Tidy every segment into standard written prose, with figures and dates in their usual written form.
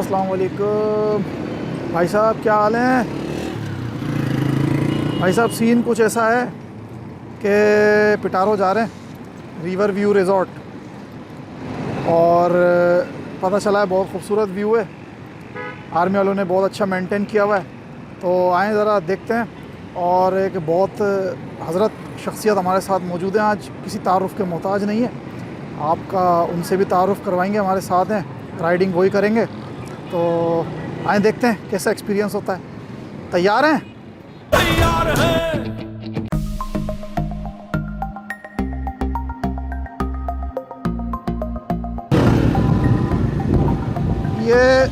अस्सलाम वालेकुम। भाई साहब क्या हाल हैं? भाई साहब सीन कुछ ऐसा है कि पिटारो जा रहे हैं, रिवर व्यू रिज़ॉर्ट, और पता चला है बहुत ख़ूबसूरत व्यू है। आर्मी वालों ने बहुत अच्छा मेंटेन किया हुआ है, तो आएँ ज़रा देखते हैं। और एक बहुत हज़रत शख्सियत हमारे साथ मौजूद हैं आज, किसी तारुफ़ के मोहताज नहीं है, आपका उनसे भी तारुफ़ करवाएंगे। हमारे साथ हैं, राइडिंग वही करेंगे। तो आए देखते हैं कैसा एक्सपीरियंस होता है। तैयार हैं? तैयार हैं। ये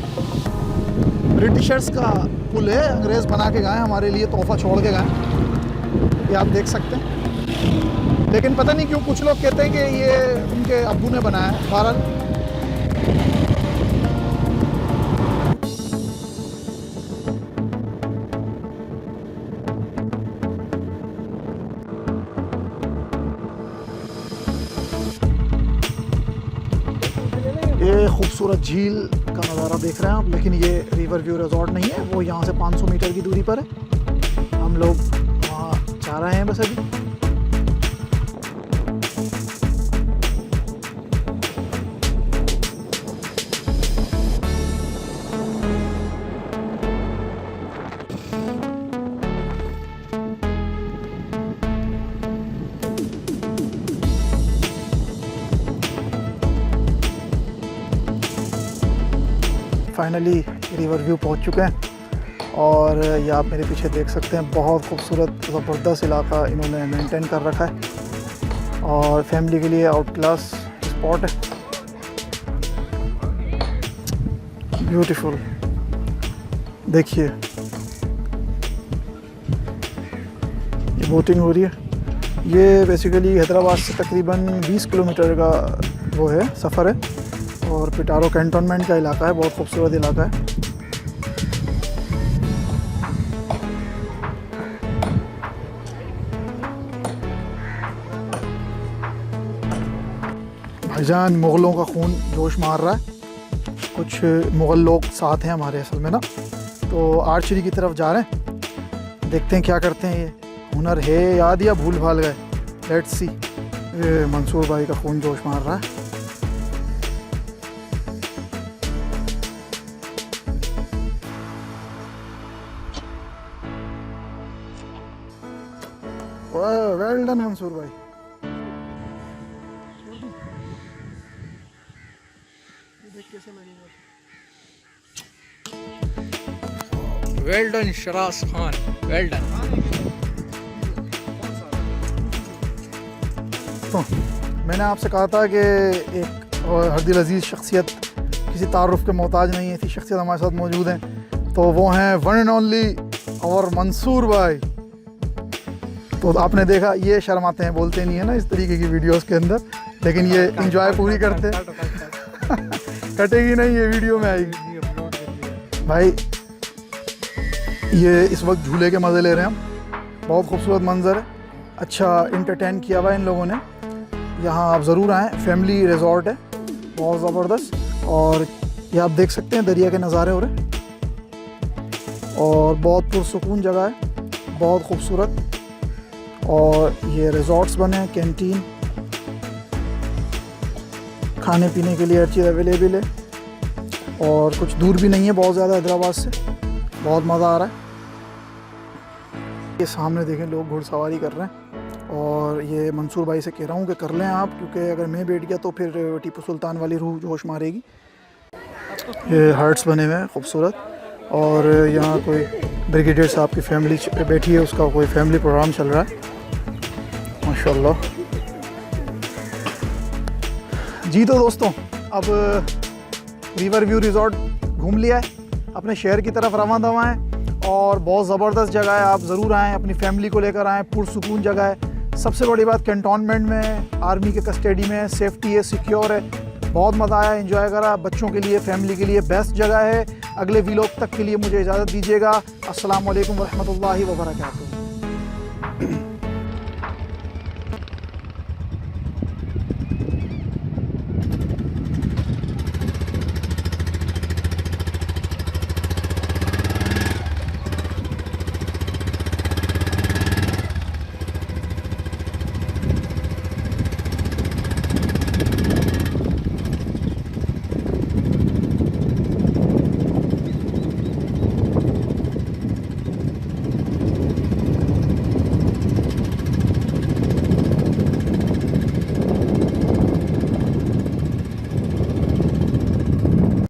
ब्रिटिशर्स का पुल है, अंग्रेज़ बना के गए, हमारे लिए तोहफ़ा छोड़ के गए। ये आप देख सकते हैं, लेकिन पता नहीं क्यों कुछ लोग कहते हैं कि ये उनके अब्बू ने बनाया है। बहरहाल ये खूबसूरत झील का नज़ारा देख रहे हैं आप, लेकिन ये रिवर व्यू रिज़ॉर्ट नहीं है, वो यहाँ से 500 मीटर की दूरी पर है। हम लोग वहाँ जा रहे हैं बस अभी। फाइनली रिवर व्यू पहुंच चुके हैं, और ये आप मेरे पीछे देख सकते हैं, बहुत खूबसूरत ज़बरदस्त इलाका इन्होंने मेंटेन कर रखा है, और फैमिली के लिए आउट क्लास स्पॉट है। ब्यूटीफुल, देखिए ये बोटिंग हो रही है। ये बेसिकली हैदराबाद से तकरीबन 20 किलोमीटर का वो है, सफ़र है, और पिटारो कैंटोनमेंट का इलाका है, बहुत खूबसूरत इलाका है। भाईजान मुग़लों का खून जोश मार रहा है, कुछ मुग़ल लोग साथ हैं हमारे असल में ना, तो आर्चरी की तरफ जा रहे हैं। देखते हैं क्या करते हैं, ये हुनर है याद या भूल भाल गए। Let's see. ये मंसूर भाई का खून जोश मार रहा है। वेल डन मंसूर भाई। देख कैसे लगेगा। वेल डन शरास खान, वेल डन। तो मैंने आपसे कहा था कि एक हरदिल अजीज़ शख्सियत किसी तारुफ़ के मोहताज नहीं है, ऐसी शख्सियत हमारे साथ मौजूद हैं, तो वो हैं वन एंड ओनली और मंसूर भाई। तो आपने देखा, ये शर्माते हैं, बोलते नहीं है ना इस तरीके की वीडियोस के अंदर, लेकिन ये इंजॉय पूरी करते हैं। कटेगी नहीं, ये वीडियो में आएगी। भाई ये इस वक्त झूले के मज़े ले रहे हैं हम, बहुत खूबसूरत मंजर है, अच्छा इंटरटेन किया हुआ है इन लोगों ने। यहाँ आप ज़रूर आएँ, फैमिली रिज़ॉर्ट है, बहुत ज़बरदस्त। और ये आप देख सकते हैं दरिया के नज़ारे हो रहे, और बहुत पुरसुकून जगह है, बहुत खूबसूरत। और ये रिज़ॉर्ट्स बने हैं, कैंटीन, खाने पीने के लिए हर चीज़ अवेलेबल है, और कुछ दूर भी नहीं है बहुत ज़्यादा हैदराबाद से। बहुत मज़ा आ रहा है। ये सामने देखें लोग घुड़सवारी कर रहे हैं, और ये मंसूर भाई से कह रहा हूँ कि कर लें आप, क्योंकि अगर मैं बैठ गया तो फिर टीपू सुल्तान वाली रूह जोश मारेगी। ये हर्ट्स बने हुए हैं खूबसूरत, और यहाँ कोई ब्रिगेडियर साहब की फैमिली बैठी है, उसका कोई फैमिली प्रोग्राम चल रहा है, माशाल्लाह जी। तो दोस्तों, अब रिवर व्यू रिज़ॉर्ट घूम लिया है, अपने शहर की तरफ रवाना दवा है, और बहुत ज़बरदस्त जगह है, आप ज़रूर आएँ, अपनी फैमिली को लेकर आएँ, पुरसुकून जगह है। सबसे बड़ी बात कैंटोनमेंट में, आर्मी के कस्टडी में, सेफ्टी है, सिक्योर है, बहुत मज़ा आया, एंजॉय करा। बच्चों के लिए, फैमिली के लिए बेस्ट जगह है। अगले व्लॉग तक के लिए मुझे इजाज़त दीजिएगा। अस्सलाम वालेकुम व रहमतुल्लाहि व बरकातुहू।